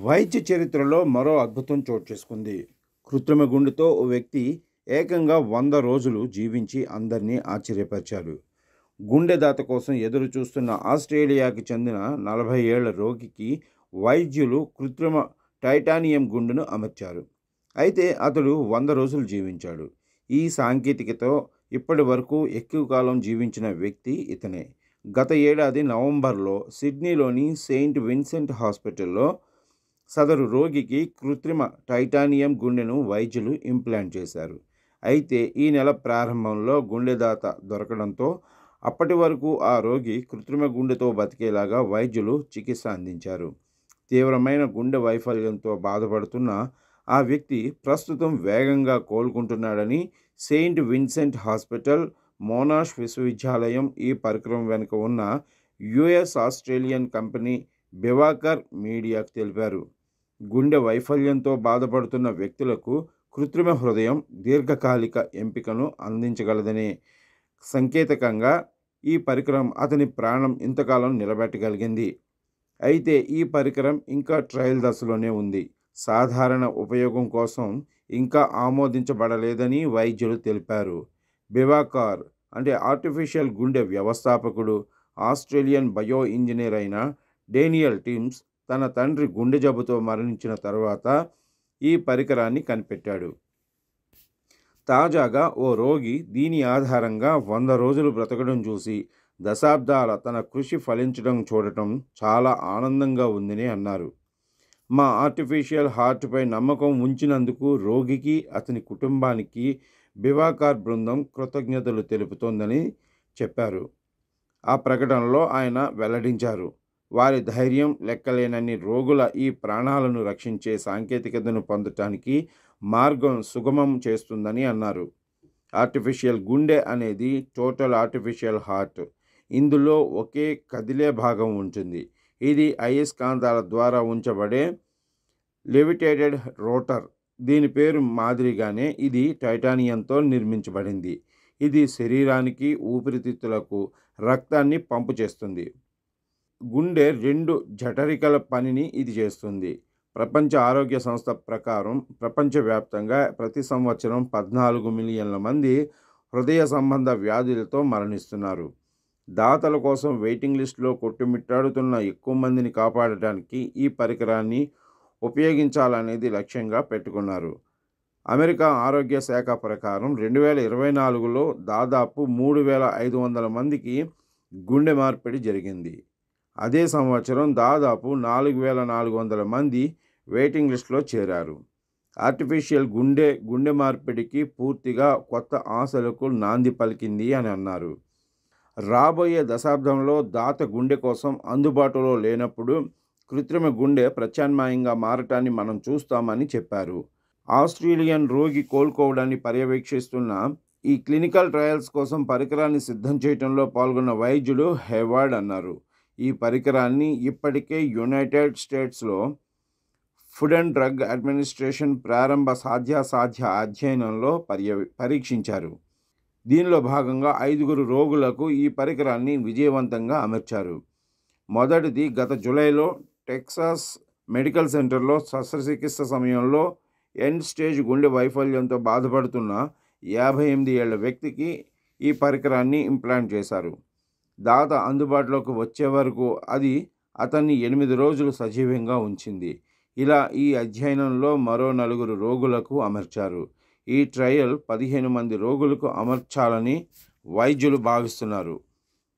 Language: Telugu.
వైద్య చరిత్రలో మరో అద్భుతం చోటు చేసుకుంది. కృత్రిమ గుండెతో ఓ వ్యక్తి ఏకంగా 100 రోజులు జీవించి అందరినీ ఆశ్చర్యపరిచారు. గుండె దాత కోసం ఎదురు చూస్తున్న ఆస్ట్రేలియాకి చెందిన 40 ఏళ్ల రోగికి వైద్యులు కృత్రిమ టైటానియం గుండెను అమర్చారు. అయితే అతడు 100 రోజులు జీవించాడు. ఈ సాంకేతికతో ఇప్పటి వరకు ఎక్కువ కాలం జీవించిన వ్యక్తి ఇతనే. గత ఏడాది నవంబర్లో సిడ్నీలోని సెయింట్ విన్సెంట్ హాస్పిటల్లో సదరు రోగికి కృత్రిమ టైటానియం గుండెను వైద్యులు ఇంప్లాంట్ చేశారు. అయితే ఈ నెల ప్రారంభంలో గుండెదాత దొరకడంతో అప్పటి వరకు ఆ రోగి కృత్రిమ గుండెతో బతికేలాగా వైద్యులు చికిత్స అందించారు. తీవ్రమైన గుండె వైఫల్యంతో బాధపడుతున్న ఆ వ్యక్తి ప్రస్తుతం వేగంగా కోలుకుంటున్నాడని సెయింట్ విన్సెంట్ హాస్పిటల్, మోనాష్ విశ్వవిద్యాలయం, ఈ పరికరం వెనుక ఉన్న యుఎస్ ఆస్ట్రేలియన్ కంపెనీ బివాకర్ మీడియాకు తెలిపారు. గుండె వైఫల్యంతో బాధపడుతున్న వ్యక్తులకు కృత్రిమ హృదయం దీర్ఘకాలిక ఎంపికను అందించగలదనే సంకేతకంగా ఈ పరికరం అతని ప్రాణం ఇంతకాలం నిలబెట్టగలిగింది. అయితే ఈ పరికరం ఇంకా ట్రయల్ దశలోనే ఉంది. సాధారణ ఉపయోగం కోసం ఇంకా ఆమోదించబడలేదని వైద్యులు తెలిపారు. బివాకార్ ఆర్టిఫిషియల్ గుండె వ్యవస్థాపకుడు, ఆస్ట్రేలియన్ బయో ఇంజనీర్ అయిన డేనియల్ టిమ్స్ తన తండ్రి గుండె జబ్బుతో మరణించిన తర్వాత ఈ పరికరాన్ని కనిపెట్టాడు. తాజాగా ఓ రోగి దీని ఆధారంగా 100 రోజులు బ్రతకడం చూసి దశాబ్దాల తన కృషి ఫలించడం చూడటం చాలా ఆనందంగా ఉందని అన్నారు. మా ఆర్టిఫిషియల్ హార్ట్పై నమ్మకం ఉంచినందుకు రోగికి, అతని కుటుంబానికి బివాకార్ బృందం కృతజ్ఞతలు తెలుపుతోందని చెప్పారు. ఆ ప్రకటనలో ఆయన వెల్లడించారు. వారి ధైర్యం లెక్కలేనన్ని రోగుల ఈ ప్రాణాలను రక్షించే సాంకేతికతను పొందటానికి మార్గం సుగమం చేస్తుందని అన్నారు. ఆర్టిఫిషియల్ గుండె అనేది టోటల్ ఆర్టిఫిషియల్ హార్ట్. ఇందులో ఒకే కదిలే భాగం ఉంటుంది. ఇది అయస్కాంతాల ద్వారా ఉంచబడే లెవిటేటెడ్ రోటర్. దీని పేరు మాదిరిగానే ఇది టైటానియంతో నిర్మించబడింది. ఇది శరీరానికి, ఊపిరితిత్తులకు రక్తాన్ని పంపు చేస్తుంది. గుండె 2 జఠరికల పనిని ఇది చేస్తుంది. ప్రపంచ ఆరోగ్య సంస్థ ప్రకారం ప్రపంచవ్యాప్తంగా ప్రతి సంవత్సరం 14 మిలియన్ల మంది హృదయ సంబంధ వ్యాధులతో మరణిస్తున్నారు. దాతల కోసం వెయిటింగ్ లిస్టులో కొట్టుమిట్టాడుతున్న ఎక్కువ మందిని కాపాడటానికి ఈ పరికరాన్ని ఉపయోగించాలనేది లక్ష్యంగా పెట్టుకున్నారు. అమెరికా ఆరోగ్య శాఖ ప్రకారం 2024లో దాదాపు 3500 మందికి గుండె మార్పిడి జరిగింది. అదే సంవత్సరం దాదాపు 4400 మంది వెయిటింగ్ లిస్టులో చేరారు. ఆర్టిఫిషియల్ గుండె మార్పిడికి పూర్తిగా కొత్త ఆశలకు నాంది పలికింది అని అన్నారు. రాబోయే దశాబ్దంలో దాత గుండె కోసం అందుబాటులో లేనప్పుడు కృత్రిమ గుండె ప్రత్యామ్నాయంగా మారటాన్ని మనం చూస్తామని చెప్పారు. ఆస్ట్రేలియన్ రోగి కోలుకోవడాన్ని పర్యవేక్షిస్తున్న ఈ క్లినికల్ ట్రయల్స్ కోసం పరికరాన్ని సిద్ధం చేయడంలో పాల్గొన్న వైద్యుడు హేవార్డ్ అన్నారు. ఈ పరికరాన్ని ఇప్పటికే యునైటెడ్ స్టేట్స్లో ఫుడ్ అండ్ డ్రగ్ అడ్మినిస్ట్రేషన్ ప్రారంభ సాధ్యాసాధ్య అధ్యయనంలో పరీక్షించారు. దీనిలో భాగంగా 5 రోగులకు ఈ పరికరాన్ని విజయవంతంగా అమర్చారు. మొదటిది గత జూలైలో టెక్సాస్ మెడికల్ సెంటర్లో శస్త్రచికిత్స సమయంలో ఎండ్ స్టేజ్ గుండె వైఫల్యంతో బాధపడుతున్న 58 ఏళ్ల వ్యక్తికి ఈ పరికరాన్ని ఇంప్లాంట్ చేశారు. దాత అందుబాటులోకి వచ్చే వరకు అది అతన్ని 8 రోజులు సజీవంగా ఉంచింది. ఇలా ఈ అధ్యయనంలో మరో 4 రోగులకు అమర్చారు. ఈ ట్రయల్ 15 మంది రోగులకు అమర్చాలని వైద్యులు భావిస్తున్నారు.